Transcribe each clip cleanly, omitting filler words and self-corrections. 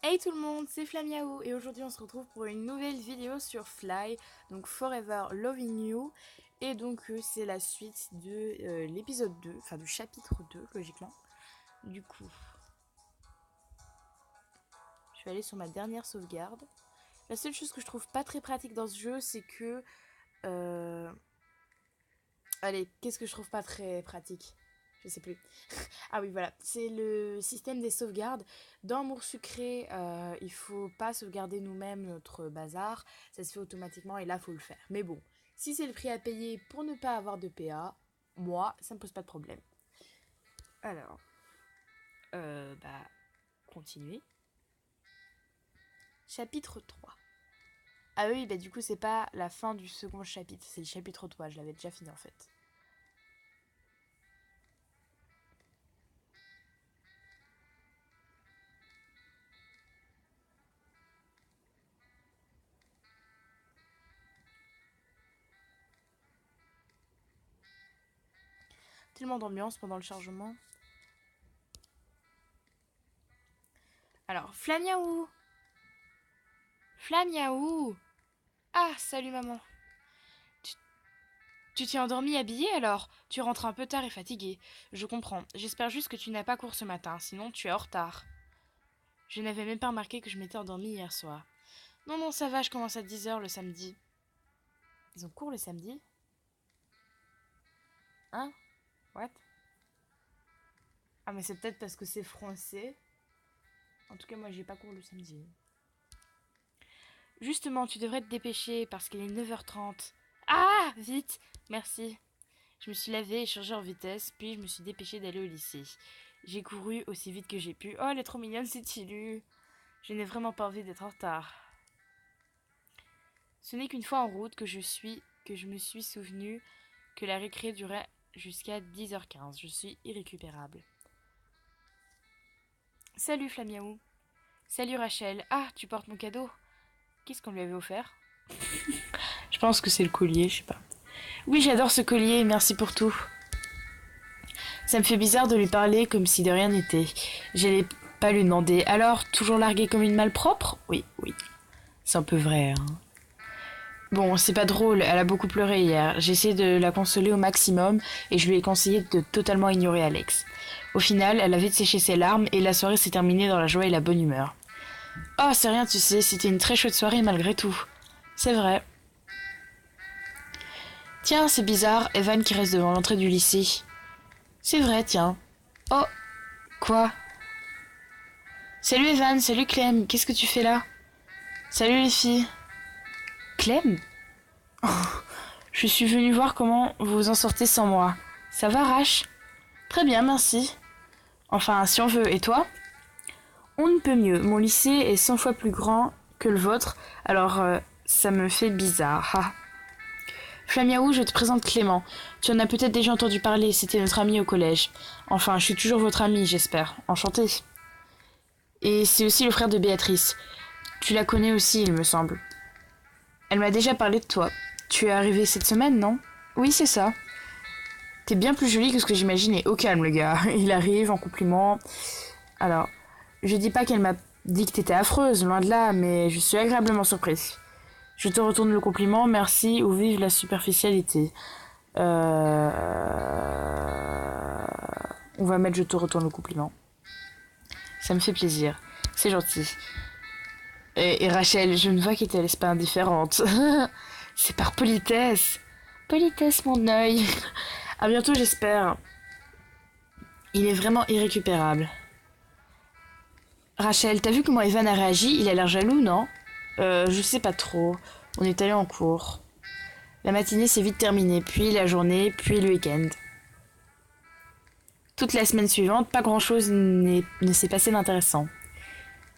Hey tout le monde, c'est Flamiaou et aujourd'hui on se retrouve pour une nouvelle vidéo sur Fly, donc Forever Loving You, et donc c'est la suite de l'épisode 2, enfin du chapitre 2 logiquement. Du coup, je vais aller sur ma dernière sauvegarde. La seule chose que je trouve pas très pratique dans ce jeu, c'est que... Allez, qu'est-ce que je trouve pas très pratique? Je sais plus. Ah oui, voilà, c'est le système des sauvegardes. Dans Amour sucré, il faut pas sauvegarder nous-mêmes notre bazar, ça se fait automatiquement et là, faut le faire. Mais bon, si c'est le prix à payer pour ne pas avoir de PA, moi, ça me pose pas de problème. Alors, bah, continuer. Chapitre 3. Ah oui, bah du coup, c'est pas la fin du second chapitre, c'est le chapitre 3, je l'avais déjà fini en fait. Tellement d'ambiance pendant le chargement. Alors, Flamiaou! Flamiaou! Ah, salut maman. Tu tu t'es endormi habillée alors? Tu rentres un peu tard et fatiguée. Je comprends. J'espère juste que tu n'as pas cours ce matin, sinon tu es en retard. Je n'avais même pas remarqué que je m'étais endormie hier soir. Non, non, ça va, je commence à 10 heures le samedi. Ils ont cours le samedi? Hein? What? Ah, mais c'est peut-être parce que c'est français. En tout cas, moi, j'ai pas cours le samedi. Justement, tu devrais te dépêcher parce qu'il est 9h30. Ah! Vite! Merci. Je me suis lavée et changée en vitesse, puis je me suis dépêchée d'aller au lycée. J'ai couru aussi vite que j'ai pu. Oh, elle est trop mignonne, cette Tilu. Je n'ai vraiment pas envie d'être en retard. Ce n'est qu'une fois en route que je me suis souvenu que la récré durait jusqu'à 10h15. Je suis irrécupérable. Salut Flamiaou. Salut Rachel. Ah, tu portes mon cadeau. Qu'est-ce qu'on lui avait offert? Je pense que c'est le collier, je sais pas. Oui, j'adore ce collier, merci pour tout. Ça me fait bizarre de lui parler comme si de rien n'était. J'allais pas lui demander. Alors, toujours larguée comme une malpropre? Oui, oui. C'est un peu vrai, hein. Bon, c'est pas drôle, elle a beaucoup pleuré hier. J'ai essayé de la consoler au maximum et je lui ai conseillé de totalement ignorer Alex. Au final, elle a vite séché ses larmes et la soirée s'est terminée dans la joie et la bonne humeur. Oh, c'est rien, tu sais, c'était une très chouette soirée malgré tout. C'est vrai. Tiens, c'est bizarre, Evan qui reste devant l'entrée du lycée. C'est vrai, tiens. Oh, quoi? Salut Evan, salut Clem, qu'est-ce que tu fais là? Salut les filles. Clem? Je suis venue voir comment vous vous en sortez sans moi. Ça va, Rach? Très bien, merci. Enfin, si on veut, et toi? On ne peut mieux. Mon lycée est 100 fois plus grand que le vôtre, alors ça me fait bizarre. Ah. Flamiaou, je te présente Clément. Tu en as peut-être déjà entendu parler, c'était notre ami au collège. Enfin, je suis toujours votre ami, j'espère. Enchanté. Et c'est aussi le frère de Béatrice. Tu la connais aussi, il me semble. Elle m'a déjà parlé de toi. Tu es arrivé cette semaine, non? Oui, c'est ça. T'es bien plus jolie que ce que j'imaginais. Au calme, le gars. Il arrive en compliment. Alors, je dis pas qu'elle m'a dit que t'étais affreuse, loin de là, mais je suis agréablement surprise. Je te retourne le compliment, merci, ou vive la superficialité. On va mettre je te retourne le compliment. Ça me fait plaisir. C'est gentil. Et Rachel, je ne vois qu'elle te laisse pas indifférente. C'est par politesse. Politesse, mon œil. À bientôt, j'espère. Il est vraiment irrécupérable. Rachel, t'as vu comment Evan a réagi? Il a l'air jaloux, non? Je sais pas trop. On est allé en cours. La matinée s'est vite terminée, puis la journée, puis le week-end. Toute la semaine suivante, pas grand-chose ne s'est passé d'intéressant.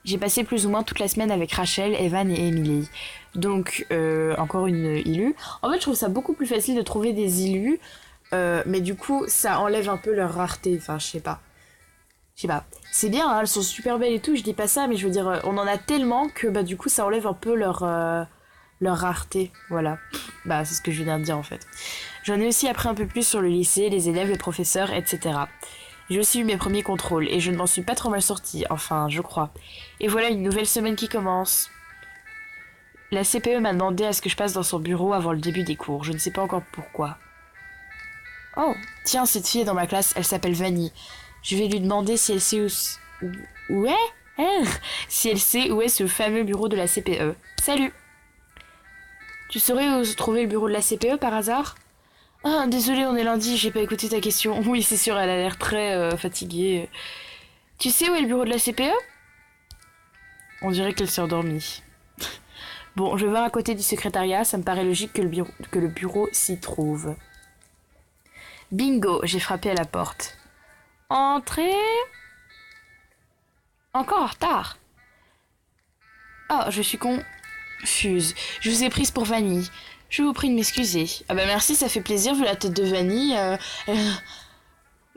J'ai passé plus ou moins toute la semaine avec Rachel, Evan et Emily. Donc, encore une Ilu. En fait, je trouve ça beaucoup plus facile de trouver des Ilus, mais du coup, ça enlève un peu leur rareté. Enfin, je sais pas. Je sais pas. C'est bien, hein, elles sont super belles et tout, je dis pas ça, mais je veux dire, on en a tellement que bah, du coup, ça enlève un peu leur rareté. Voilà. Bah, c'est ce que je viens de dire en fait. J'en ai aussi appris un peu plus sur le lycée, les élèves, les professeurs, etc. J'ai aussi eu mes premiers contrôles et je ne m'en suis pas trop mal sortie, enfin, je crois. Et voilà une nouvelle semaine qui commence. La CPE m'a demandé à ce que je passe dans son bureau avant le début des cours, je ne sais pas encore pourquoi. Oh, tiens, cette fille est dans ma classe, elle s'appelle Vanny. Je vais lui demander si elle sait où est si elle sait où est ce fameux bureau de la CPE. Salut. Tu saurais où se trouvait le bureau de la CPE par hasard? Ah, désolé, on est lundi, j'ai pas écouté ta question. Oui, c'est sûr, elle a l'air très fatiguée. Tu sais où est le bureau de la CPE? On dirait qu'elle s'est endormie. Bon, je vais voir à côté du secrétariat, ça me paraît logique que le bureau s'y trouve. Bingo, j'ai frappé à la porte. Entrez. Encore en retard. Oh, je suis confuse. Je vous ai prise pour Vanille. Je vous prie de m'excuser. Ah bah merci, ça fait plaisir vu la tête de Vanille.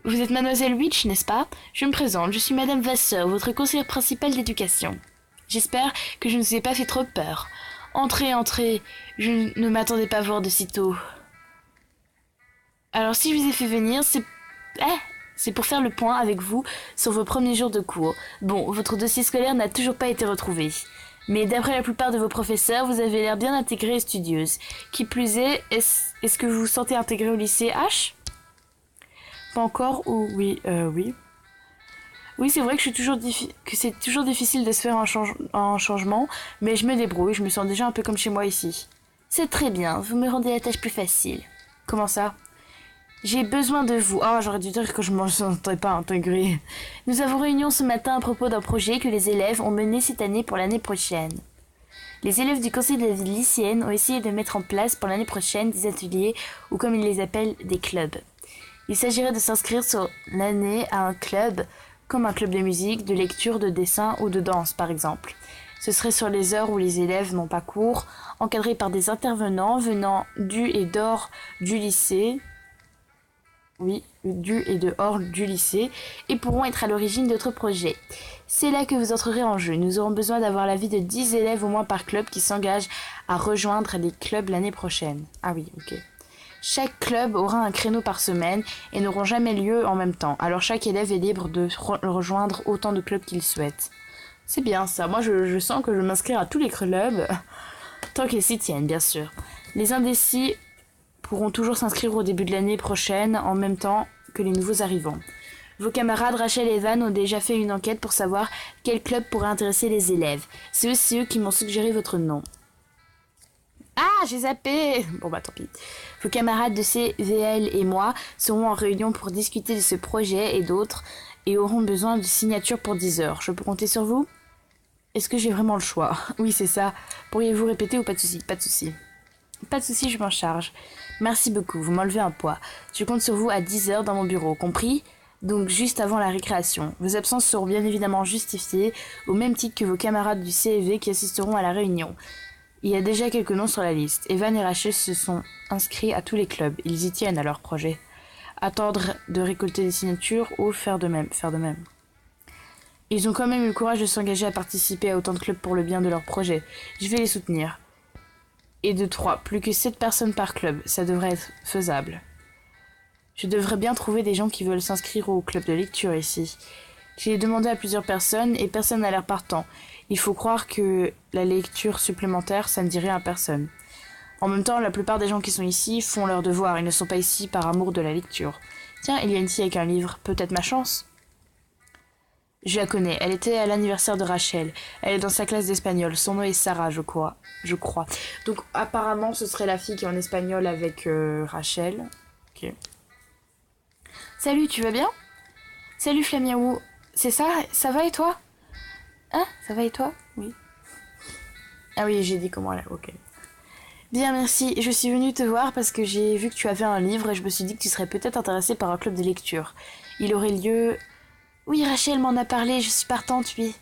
Vous êtes Mademoiselle Witch, n'est-ce pas? Je me présente, je suis Madame Vasseur, votre conseillère principale d'éducation. J'espère que je ne vous ai pas fait trop peur. Entrez, entrez. Je ne m'attendais pas à voir de si tôt. Alors si je vous ai fait venir, c'est pour faire le point avec vous sur vos premiers jours de cours. Bon, votre dossier scolaire n'a toujours pas été retrouvé. Mais d'après la plupart de vos professeurs, vous avez l'air bien intégrée et studieuse. Qui plus est-ce que vous vous sentez intégrée au lycée H? Pas encore ou oui, oui. Oui, c'est vrai que c'est toujours difficile de se faire un changement, mais je me débrouille, je me sens déjà un peu comme chez moi ici. C'est très bien, vous me rendez la tâche plus facile. Comment ça? J'ai besoin de vous. Oh, j'aurais dû dire que je ne me sentais pas intégrée. Nous avons réunion ce matin à propos d'un projet que les élèves ont mené cette année pour l'année prochaine. Les élèves du conseil de la ville lycéenne ont essayé de mettre en place pour l'année prochaine des ateliers ou comme ils les appellent des clubs. Il s'agirait de s'inscrire sur l'année à un club, comme un club de musique, de lecture, de dessin ou de danse par exemple. Ce serait sur les heures où les élèves n'ont pas cours, encadrés par des intervenants venant du et d'hors du lycée. Oui, du et dehors du lycée, et pourront être à l'origine d'autres projets. C'est là que vous entrerez en jeu. Nous aurons besoin d'avoir l'avis de 10 élèves au moins par club qui s'engagent à rejoindre les clubs l'année prochaine. Ah oui, ok. Chaque club aura un créneau par semaine et n'auront jamais lieu en même temps. Alors chaque élève est libre de rejoindre autant de clubs qu'il souhaite. C'est bien ça. Moi, je sens que je vais m'inscrire à tous les clubs, tant qu'ils s'y tiennent, bien sûr. Les indécis pourront toujours s'inscrire au début de l'année prochaine en même temps que les nouveaux arrivants. Vos camarades Rachel et Evan ont déjà fait une enquête pour savoir quel club pourrait intéresser les élèves. C'est aussi eux qui m'ont suggéré votre nom. Ah, j'ai zappé! Bon bah tant pis. Vos camarades de CVL et moi seront en réunion pour discuter de ce projet et d'autres et auront besoin de signatures pour 10 heures. Je peux compter sur vous? Est-ce que j'ai vraiment le choix? Oui, c'est ça. Pourriez-vous répéter ou pas de souci? Pas de souci. Pas de souci, je m'en charge. Merci beaucoup, vous m'enlevez un poids. Je compte sur vous à 10 heures dans mon bureau, compris? Donc juste avant la récréation. Vos absences seront bien évidemment justifiées, au même titre que vos camarades du CEV qui assisteront à la réunion. Il y a déjà quelques noms sur la liste. Evan et Rachel se sont inscrits à tous les clubs. Ils y tiennent à leur projet. Attendre de récolter des signatures ou faire de même. Ils ont quand même eu le courage de s'engager à participer à autant de clubs pour le bien de leur projet. Je vais les soutenir. Et de 3, plus que 7 personnes par club, ça devrait être faisable. Je devrais bien trouver des gens qui veulent s'inscrire au club de lecture ici. J'ai demandé à plusieurs personnes et personne n'a l'air partant. Il faut croire que la lecture supplémentaire, ça ne dit rien à personne. En même temps, la plupart des gens qui sont ici font leurs devoirs, ils ne sont pas ici par amour de la lecture. Tiens, il y a une fille avec un livre, peut-être ma chance? Je la connais, elle était à l'anniversaire de Rachel. Elle est dans sa classe d'espagnol. Son nom est Sarah, je crois. Donc apparemment, ce serait la fille qui est en espagnol avec Rachel. Ok. Salut, tu vas bien? Salut Flamiaou. C'est ça va et toi? Hein? Ça va et toi? Oui. Ah oui, j'ai dit comment elle... Ok. Bien, merci. Je suis venue te voir parce que j'ai vu que tu avais un livre et je me suis dit que tu serais peut-être intéressée par un club de lecture. Il aurait lieu... Oui, Rachel m'en a parlé, je suis partante, oui.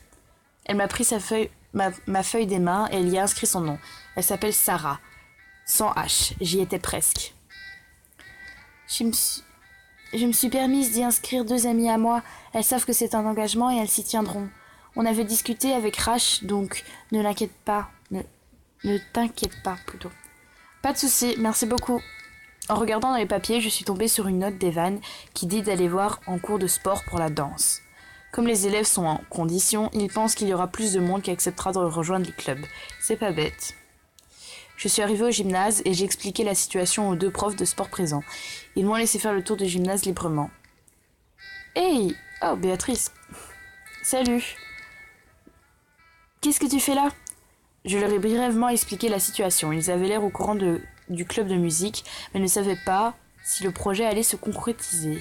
Elle m'a pris ma feuille des mains et elle y a inscrit son nom. Elle s'appelle Sarah. Sans H, j'y étais presque. Je me suis permise d'y inscrire 2 amies à moi. Elles savent que c'est un engagement et elles s'y tiendront. On avait discuté avec Rach, donc ne t'inquiète pas, plutôt. Pas de souci, merci beaucoup. En regardant dans les papiers, je suis tombée sur une note d'Evan qui dit d'aller voir en cours de sport pour la danse. Comme les élèves sont en condition, ils pensent qu'il y aura plus de monde qui acceptera de rejoindre les clubs. C'est pas bête. Je suis arrivée au gymnase et j'ai expliqué la situation aux 2 profs de sport présents. Ils m'ont laissé faire le tour du gymnase librement. Hey! Oh, Béatrice! Salut! Qu'est-ce que tu fais là? Je leur ai brièvement expliqué la situation. Ils avaient l'air au courant du club de musique, mais ne savaient pas si le projet allait se concrétiser.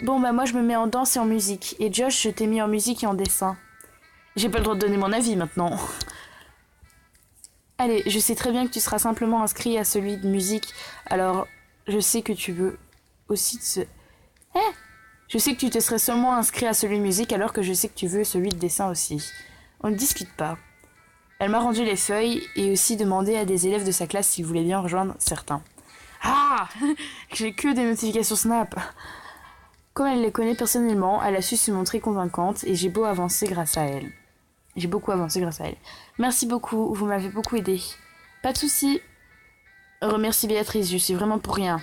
Bon, bah moi je me mets en danse et en musique. Et Josh, je t'ai mis en musique et en dessin. J'ai pas le droit de donner mon avis maintenant. Allez, je sais très bien que tu seras simplement inscrit à celui de musique, alors je sais que tu veux aussi je sais que tu te serais seulement inscrit à celui de musique alors que je sais que tu veux celui de dessin aussi. On ne discute pas. Elle m'a rendu les feuilles et aussi demandé à des élèves de sa classe s'ils voulaient bien rejoindre certains. Ah! J'ai que des notifications Snap. Comme elle les connaît personnellement, elle a su se montrer convaincante et j'ai beaucoup avancé grâce à elle. Merci beaucoup, vous m'avez beaucoup aidé. Pas de soucis. Remercie Béatrice, je suis vraiment pour rien.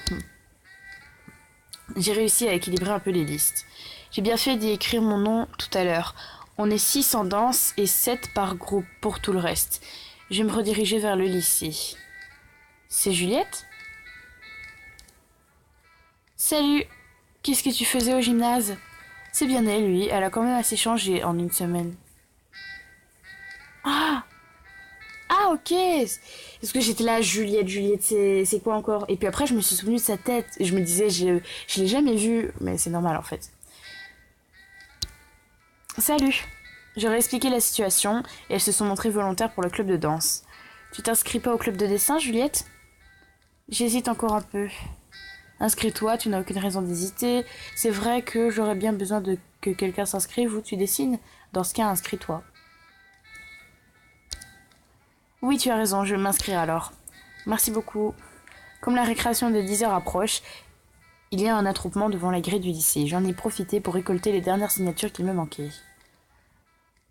J'ai réussi à équilibrer un peu les listes. J'ai bien fait d'y écrire mon nom tout à l'heure. On est 6 en danse et 7 par groupe pour tout le reste. Je vais me rediriger vers le lycée. C'est Juliette? Salut! Qu'est-ce que tu faisais au gymnase? C'est bien elle, lui. Elle a quand même assez changé en une semaine. Ah! Ah, ok! Parce que j'étais là, Juliette, c'est quoi encore? Et puis après, je me suis souvenue de sa tête. Et je me disais, je l'ai jamais vue. Mais c'est normal, en fait. Salut! J'aurais expliqué la situation et elles se sont montrées volontaires pour le club de danse. Tu t'inscris pas au club de dessin, Juliette? J'hésite encore un peu. Inscris-toi, tu n'as aucune raison d'hésiter. C'est vrai que j'aurais bien besoin de que quelqu'un s'inscrive ou tu dessines. Dans ce cas, inscris-toi. Oui, tu as raison, je vais m'inscrire alors. Merci beaucoup. Comme la récréation de 10h approche, il y a un attroupement devant la grille du lycée. J'en ai profité pour récolter les dernières signatures qui me manquaient.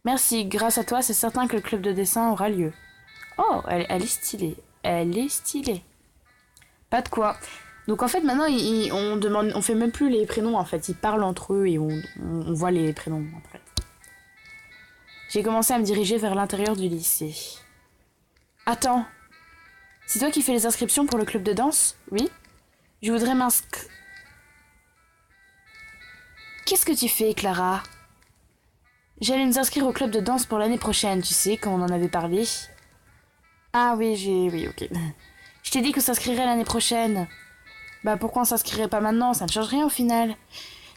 Merci, grâce à toi, c'est certain que le club de dessin aura lieu. Oh, elle est stylée. Elle est stylée. Pas de quoi. Donc en fait maintenant on fait même plus les prénoms en fait, ils parlent entre eux et on voit les prénoms après. J'ai commencé à me diriger vers l'intérieur du lycée. Attends, c'est toi qui fais les inscriptions pour le club de danse? Oui. Je voudrais m'inscrire. Qu'est-ce que tu fais, Clara? J'allais nous inscrire au club de danse pour l'année prochaine, tu sais, comme on en avait parlé. Ah oui, oui, ok. Je t'ai dit que ça s'inscrirait l'année prochaine. Bah pourquoi on s'inscrirait pas maintenant? Ça ne change rien au final.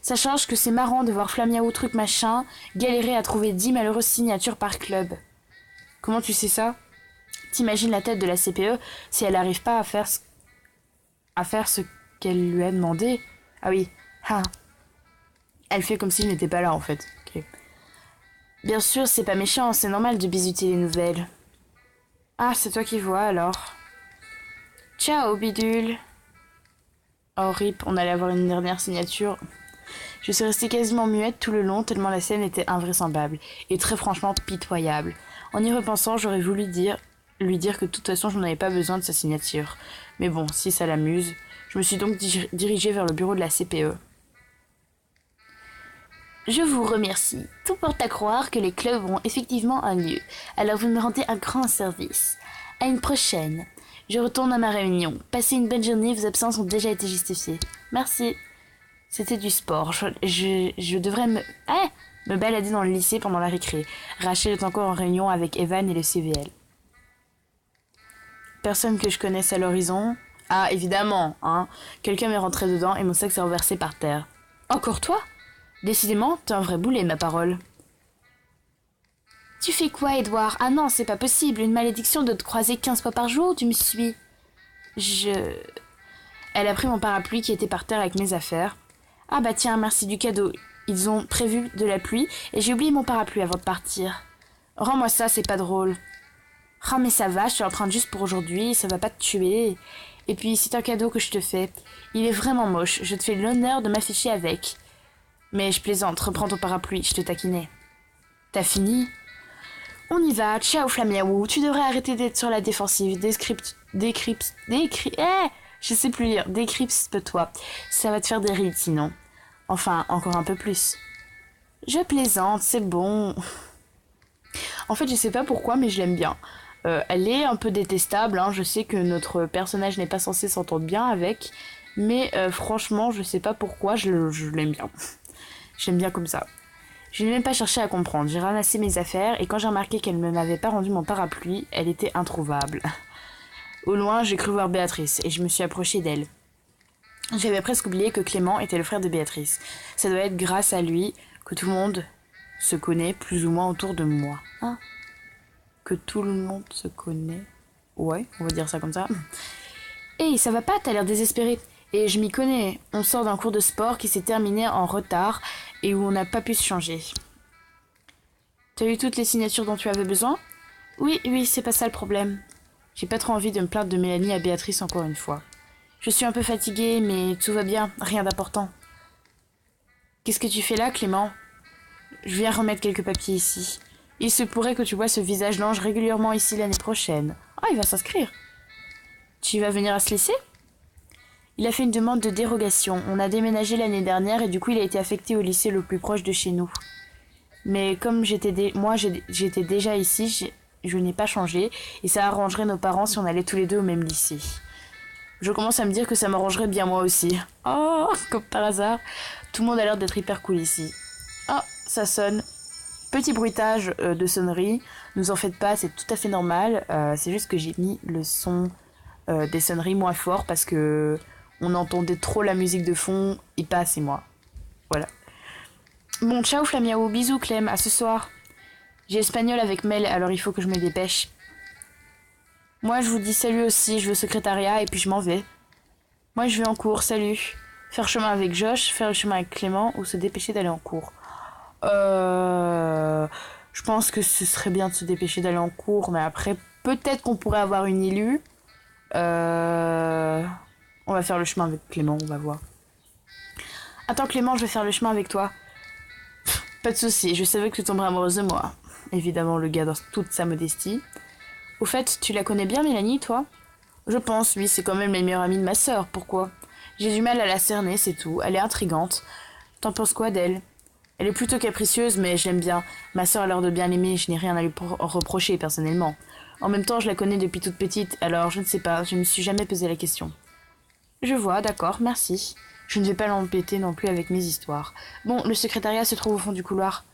Ça change que c'est marrant de voir Flamia ou truc machin galérer à trouver 10 malheureuses signatures par club. Comment tu sais ça? T'imagines la tête de la CPE si elle n'arrive pas à faire ce qu'elle lui a demandé? Ah oui, ah. Elle fait comme si je n'étais pas là en fait. Okay. Bien sûr, c'est pas méchant, c'est normal de bisuter les nouvelles. Ah, c'est toi qui vois alors. Ciao, bidule. Oh rip, on allait avoir une dernière signature. Je suis restée quasiment muette tout le long tellement la scène était invraisemblable et très franchement pitoyable. En y repensant, j'aurais voulu lui dire que de toute façon je n'en avais pas besoin de sa signature. Mais bon, si ça l'amuse, je me suis donc dirigée vers le bureau de la CPE. Je vous remercie. Tout porte à croire que les clubs auront effectivement un lieu. Alors vous me rendez un grand service. À une prochaine. Je retourne à ma réunion. Passez une bonne journée, vos absences ont déjà été justifiées. Merci. C'était du sport. Je devrais me balader dans le lycée pendant la récré. Rachel est encore en réunion avec Evan et le CVL. Personne que je connaisse à l'horizon. Ah, évidemment, hein. Quelqu'un m'est rentré dedans et mon sac s'est renversé par terre. Encore toi? Décidément, t'es un vrai boulet, ma parole. Tu fais quoi, Edouard? Ah non, c'est pas possible. Une malédiction de te croiser 15 fois par jour, tu me suis. Elle a pris mon parapluie qui était par terre avec mes affaires. Ah bah tiens, merci du cadeau. Ils ont prévu de la pluie et j'ai oublié mon parapluie avant de partir. Rends-moi ça, c'est pas drôle. Ah mais ça va, je te l'emprunte juste pour aujourd'hui, ça va pas te tuer. Et puis c'est un cadeau que je te fais. Il est vraiment moche, je te fais l'honneur de m'afficher avec. Mais je plaisante, reprends ton parapluie, je te taquinais. T'as fini? On y va, ciao Flamiaou, tu devrais arrêter d'être sur la défensive, Je sais plus lire. Décrypte-toi. Ça va te faire des rides sinon. Enfin, encore un peu plus. Je plaisante, c'est bon. En fait, je sais pas pourquoi, mais je l'aime bien. Elle est un peu détestable, hein. Je sais que notre personnage n'est pas censé s'entendre bien avec, mais franchement, je sais pas pourquoi, je l'aime bien. Je l'aime bien comme ça. Je n'ai même pas cherché à comprendre. J'ai ramassé mes affaires et quand j'ai remarqué qu'elle ne m'avait pas rendu mon parapluie, elle était introuvable. Au loin, j'ai cru voir Béatrice et je me suis approchée d'elle. J'avais presque oublié que Clément était le frère de Béatrice. Ça doit être grâce à lui que tout le monde se connaît plus ou moins autour de moi. Hein? Que tout le monde se connaît. Ouais, on va dire ça comme ça. Hey, ça va pas, t'as l'air désespéré. Et je m'y connais. On sort d'un cours de sport qui s'est terminé en retard et où on n'a pas pu se changer. T'as eu toutes les signatures dont tu avais besoin? Oui, c'est pas ça le problème. J'ai pas trop envie de me plaindre de Mélanie à Béatrice encore une fois. Je suis un peu fatiguée, mais tout va bien, rien d'important. Qu'est-ce que tu fais là, Clément? Je viens remettre quelques papiers ici. Il se pourrait que tu vois ce visage d'ange régulièrement ici l'année prochaine. Ah, il va s'inscrire. Tu vas venir à ce lycée? Il a fait une demande de dérogation. On a déménagé l'année dernière et du coup il a été affecté au lycée le plus proche de chez nous. Mais comme j'étais déjà ici, je n'ai pas changé et ça arrangerait nos parents si on allait tous les deux au même lycée. Je commence à me dire que ça m'arrangerait bien moi aussi. Oh, comme par hasard, tout le monde a l'air d'être hyper cool ici. Oh, ça sonne. Petit bruitage de sonnerie, ne vous en faites pas, c'est tout à fait normal. C'est juste que j'ai mis le son des sonneries moins fort parce que on entendait trop la musique de fond et pas assez moi. Voilà. Bon, ciao Flamiao, bisous Clem, à ce soir. J'ai espagnol avec Mel, alors il faut que je me dépêche. Moi je vous dis salut aussi, je vais au secrétariat et puis je m'en vais. Moi je vais en cours, salut. Faire chemin avec Josh, faire le chemin avec Clément ou se dépêcher d'aller en cours. Je pense que ce serait bien de se dépêcher d'aller en cours, mais après, peut-être qu'on pourrait avoir une élue. On va faire le chemin avec Clément, on va voir. Attends Clément, je vais faire le chemin avec toi. Pas de souci, je savais que tu tomberais amoureuse de moi. Évidemment, le gars dans toute sa modestie. Au fait, tu la connais bien Mélanie, toi? Je pense, oui, c'est quand même la meilleure amie de ma sœur, pourquoi? J'ai du mal à la cerner, c'est tout. Elle est intrigante. T'en penses quoi d'elle? Elle est plutôt capricieuse, mais je l'aime bien. Ma sœur a l'air de bien l'aimer, je n'ai rien à lui reprocher personnellement. En même temps, je la connais depuis toute petite, alors je ne sais pas, je ne me suis jamais posé la question. Je vois, d'accord, merci. Je ne vais pas l'embêter non plus avec mes histoires. Bon, le secrétariat se trouve au fond du couloir.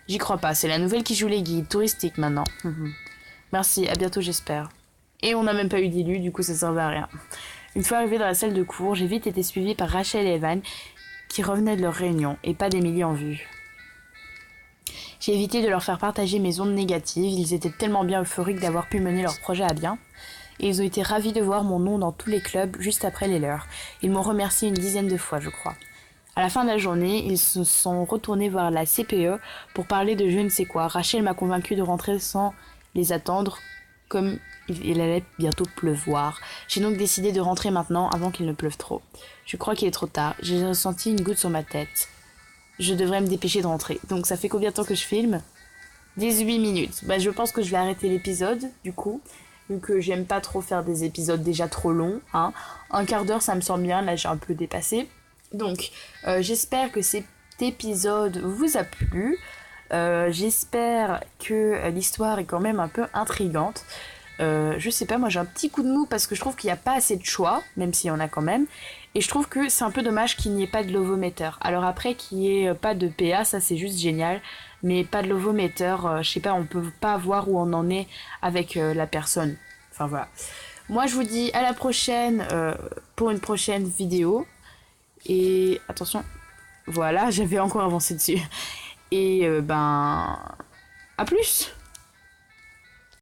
J'y crois pas, c'est la nouvelle qui joue les guides touristiques maintenant. Merci, à bientôt j'espère. Et on n'a même pas eu d'élu, du coup ça servait à rien. Une fois arrivée dans la salle de cours, j'ai vite été suivie par Rachel et Evan, qui revenaient de leur réunion, et pas d'Émilie en vue. J'ai évité de leur faire partager mes ondes négatives, ils étaient tellement bien euphoriques d'avoir pu mener leur projet à bien, et ils ont été ravis de voir mon nom dans tous les clubs juste après les leurs. Ils m'ont remercié une dizaine de fois, je crois. À la fin de la journée, ils se sont retournés voir la CPE pour parler de je ne sais quoi. Rachel m'a convaincue de rentrer sans les attendre, comme il allait bientôt pleuvoir. J'ai donc décidé de rentrer maintenant avant qu'il ne pleuve trop. Je crois qu'il est trop tard. J'ai ressenti une goutte sur ma tête. Je devrais me dépêcher de rentrer. Donc ça fait combien de temps que je filme? 18 minutes. Bah, je pense que je vais arrêter l'épisode, du coup. Vu que j'aime pas trop faire des épisodes déjà trop longs. Hein. Un quart d'heure, ça me semble bien. Là, j'ai un peu dépassé. Donc, j'espère que cet épisode vous a plu. J'espère que l'histoire est quand même un peu intrigante. Je sais pas, moi j'ai un petit coup de mou parce que je trouve qu'il n'y a pas assez de choix, même s'il y en a quand même. Et je trouve que c'est un peu dommage qu'il n'y ait pas de lovométeur. Alors après, qu'il n'y ait pas de PA, ça c'est juste génial. Mais pas de lovométeur, je sais pas, on peut pas voir où on en est avec la personne. Enfin voilà. Moi je vous dis à la prochaine pour une prochaine vidéo. Et attention, voilà, j'avais encore avancé dessus. Et à plus!